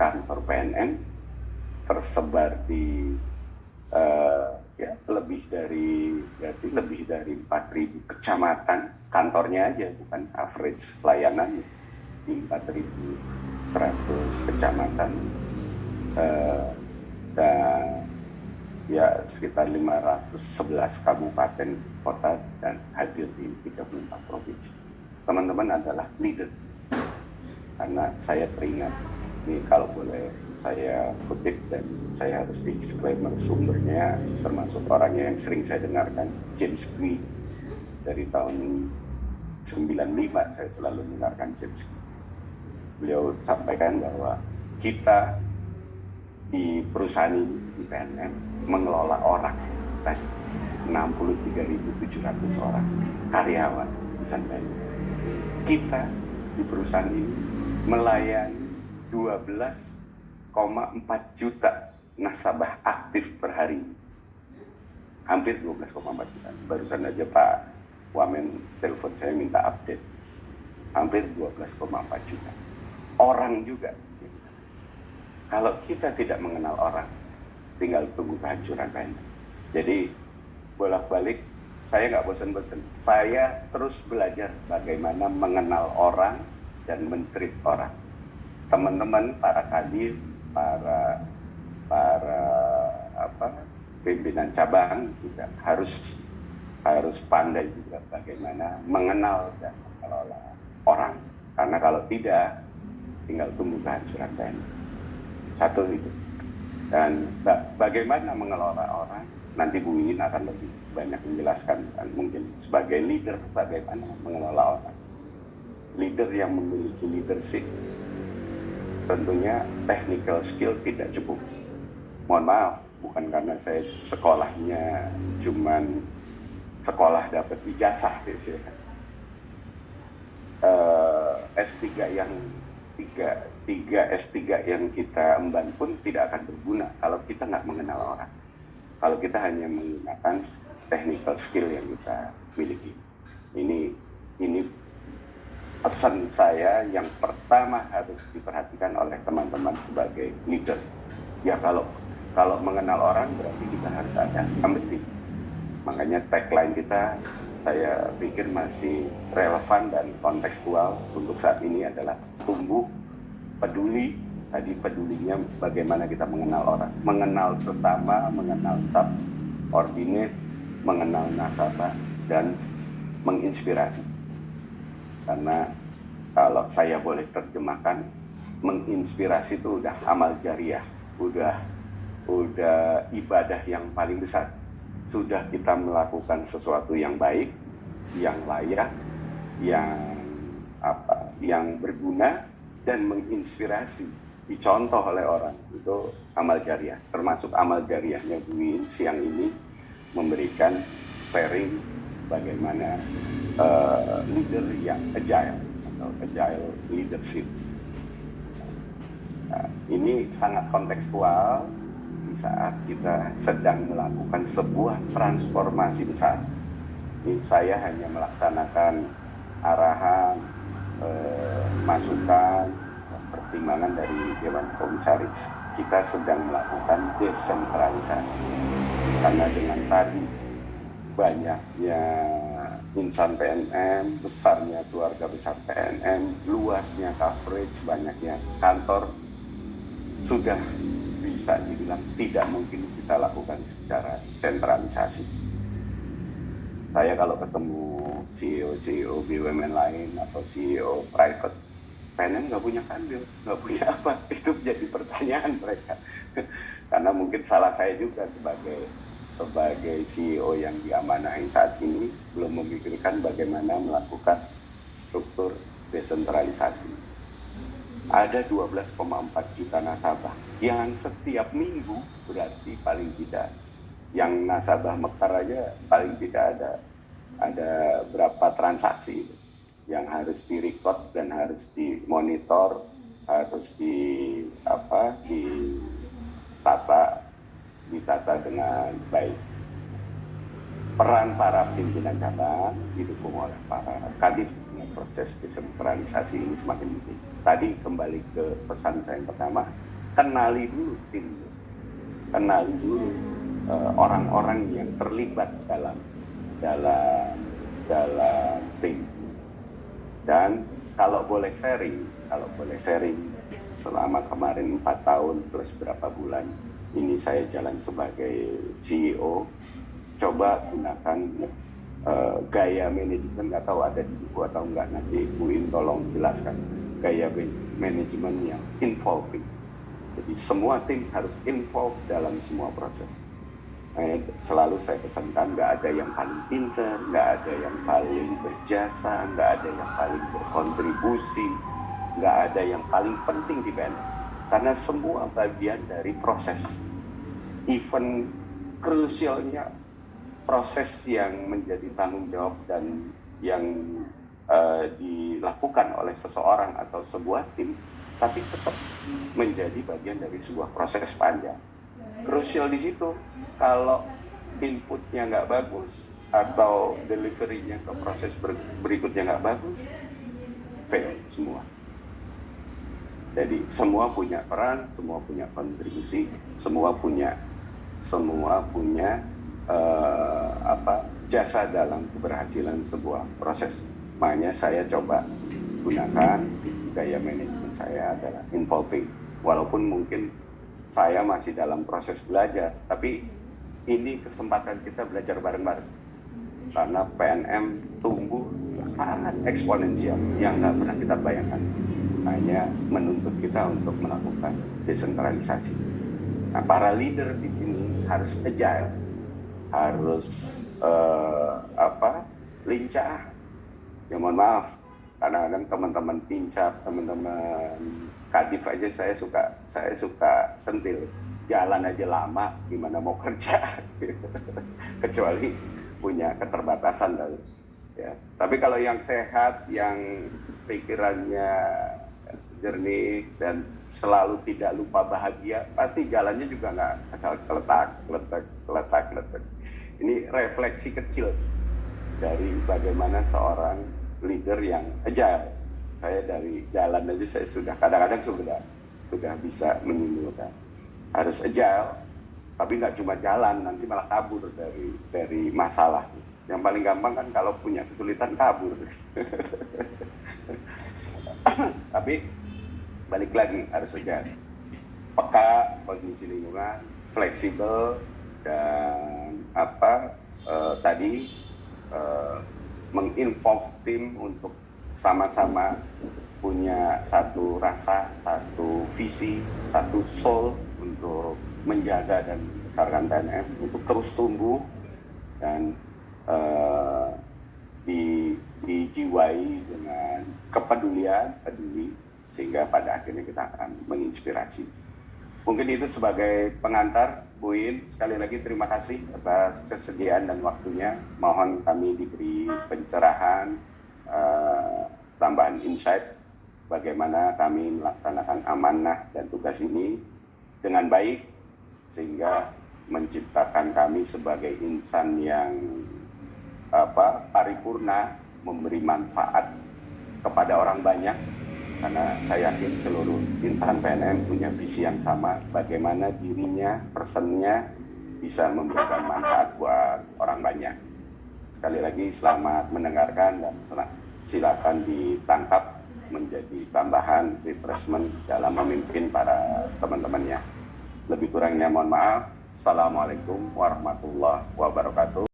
kantor PNM tersebar di lebih dari 4.000 kecamatan, kantornya aja, bukan average pelayanan di 4.100 kecamatan, dan ya sekitar 511 kabupaten kota dan hadir di 34 provinsi. Teman-teman adalah leader, karena saya teringat, ini kalau boleh saya kutip dan saya harus disclaimer sumbernya, termasuk orangnya yang sering saya dengarkan, James Gui. Dari tahun 95 saya selalu mendengarkan James Gui. Beliau sampaikan bahwa kita di perusahaan ini, di PNM, mengelola orang, 63.700 orang karyawan perusahaan PNM. Kita di perusahaan ini melayani 12,4 juta nasabah aktif per hari. Hampir 12,4 juta. Barusan aja Pak Wamen telepon saya minta update. Hampir 12,4 juta. Orang juga. Kalau kita tidak mengenal orang, tinggal tunggu kehancuran PNM. Jadi bolak-balik saya nggak bosan-bosan. Saya terus belajar bagaimana mengenal orang dan men-treat orang. Teman-teman, para kadif, para pimpinan cabang juga harus pandai juga bagaimana mengenal dan mengelola orang. Karena kalau tidak, tinggal tunggu kehancuran PNM. Satu itu. Dan bagaimana mengelola orang, nanti Bu Iin akan lebih banyak menjelaskan, dan mungkin sebagai leader bagaimana mengelola orang. Leader yang memiliki leadership, tentunya technical skill tidak cukup. Mohon maaf, bukan karena saya sekolahnya cuman sekolah dapat ijazah gitu ya. S3 yang tiga S3 yang kita emban pun tidak akan berguna kalau kita nggak mengenal orang. Kalau kita hanya menggunakan technical skill yang kita miliki. Ini pesan saya yang pertama harus diperhatikan oleh teman-teman sebagai leader. Ya kalau mengenal orang berarti kita harus ada empathy. Makanya tagline kita saya pikir masih relevan dan kontekstual untuk saat ini adalah tumbuh peduli. Tadi pedulinya bagaimana kita mengenal orang, mengenal sesama, mengenal subordinate, mengenal nasabah, dan menginspirasi. Karena kalau saya boleh terjemahkan, menginspirasi itu udah amal jariah, udah ibadah yang paling besar. Sudah kita melakukan sesuatu yang baik, yang layak, yang berguna dan menginspirasi, dicontoh oleh orang, itu amal jariah. Termasuk amal jariahnya Bu Iin siang ini memberikan sharing bagaimana leader yang agile atau agile leadership. Nah, ini sangat kontekstual di saat kita sedang melakukan sebuah transformasi besar. Ini saya hanya melaksanakan arahan, masukan, pertimbangan dari Dewan Komisaris. Kita sedang melakukan desentralisasi. Karena dengan tadi banyaknya insan PNM, besarnya keluarga besar PNM, luasnya coverage, banyaknya kantor, sudah bisa dibilang tidak mungkin kita lakukan secara sentralisasi. Saya kalau ketemu CEO BUMN lain atau CEO private, PNM nggak punya kanwil, nggak punya apa, itu menjadi pertanyaan mereka. Karena mungkin salah saya juga sebagai CEO yang diamanahi saat ini belum memikirkan bagaimana melakukan struktur desentralisasi. Ada 12,4 juta nasabah yang setiap minggu, berarti paling tidak yang nasabah Mekar aja paling tidak ada berapa transaksi yang harus direcord dan harus dimonitor, harus ditata dengan baik. Peran para pimpinan cabang didukung oleh para kadif dengan proses desentralisasi ini semakin penting. Tadi kembali ke pesan saya yang pertama, kenali dulu tim, kenali dulu orang-orang yang terlibat dalam tim. Dan kalau boleh sharing selama kemarin 4 tahun plus berapa bulan ini saya jalan sebagai CEO, coba gunakan gaya manajemen, nggak tahu ada di buku atau enggak, nanti Bu In tolong jelaskan, gaya manajemen yang involving. Jadi semua tim harus involve dalam semua proses. Selalu saya pesankan, nggak ada yang paling pintar, nggak ada yang paling berjasa, nggak ada yang paling berkontribusi, nggak ada yang paling penting di PNM, karena semua bagian dari proses. Even krusialnya proses yang menjadi tanggung jawab dan yang dilakukan oleh seseorang atau sebuah tim, tapi tetap menjadi bagian dari sebuah proses panjang. Krusial di situ, kalau inputnya nggak bagus atau delivery-nya ke proses berikutnya nggak bagus, fail semua. Jadi semua punya peran, semua punya kontribusi, semua punya jasa dalam keberhasilan sebuah proses. Makanya saya coba gunakan gaya manajemen saya adalah involving, walaupun mungkin saya masih dalam proses belajar, tapi ini kesempatan kita belajar bareng-bareng. Karena PNM tumbuh sangat eksponensial yang nggak pernah kita bayangkan. Hanya menuntut kita untuk melakukan desentralisasi. Nah, para leader di sini harus agile, harus lincah. Ya mohon maaf, kadang-kadang teman-teman pincap, teman-teman kadif aja saya suka sentil, jalan aja lama, gimana mau kerja, kecuali punya keterbatasan lalu. Ya. Tapi kalau yang sehat, yang pikirannya jernih dan selalu tidak lupa bahagia, pasti jalannya juga nggak asal keletak. Ini refleksi kecil dari bagaimana seorang leader yang agile. Saya dari jalan aja saya sudah kadang-kadang sudah bisa menyimpulkan harus agile, tapi nggak cuma jalan, nanti malah kabur dari masalah. Yang paling gampang kan kalau punya kesulitan kabur. Tapi balik lagi harus agile, peka kondisi lingkungan, fleksibel, dan menginvolve tim untuk sama-sama punya satu rasa, satu visi, satu soul untuk menjaga dan membesarkan PNM untuk terus tumbuh dan dijiwai dengan peduli, sehingga pada akhirnya kita akan menginspirasi. Mungkin itu sebagai pengantar. Bu In, sekali lagi terima kasih atas kesediaan dan waktunya. Mohon kami diberi pencerahan, tambahan insight bagaimana kami melaksanakan amanah dan tugas ini dengan baik, sehingga menciptakan kami sebagai insan yang paripurna, memberi manfaat kepada orang banyak. Karena saya yakin seluruh insan PNM punya visi yang sama, bagaimana dirinya, personnya bisa memberikan manfaat buat orang banyak. Sekali lagi selamat mendengarkan dan silakan ditangkap menjadi tambahan refreshment dalam memimpin para teman-temannya. Lebih kurangnya mohon maaf. Assalamualaikum warahmatullahi wabarakatuh.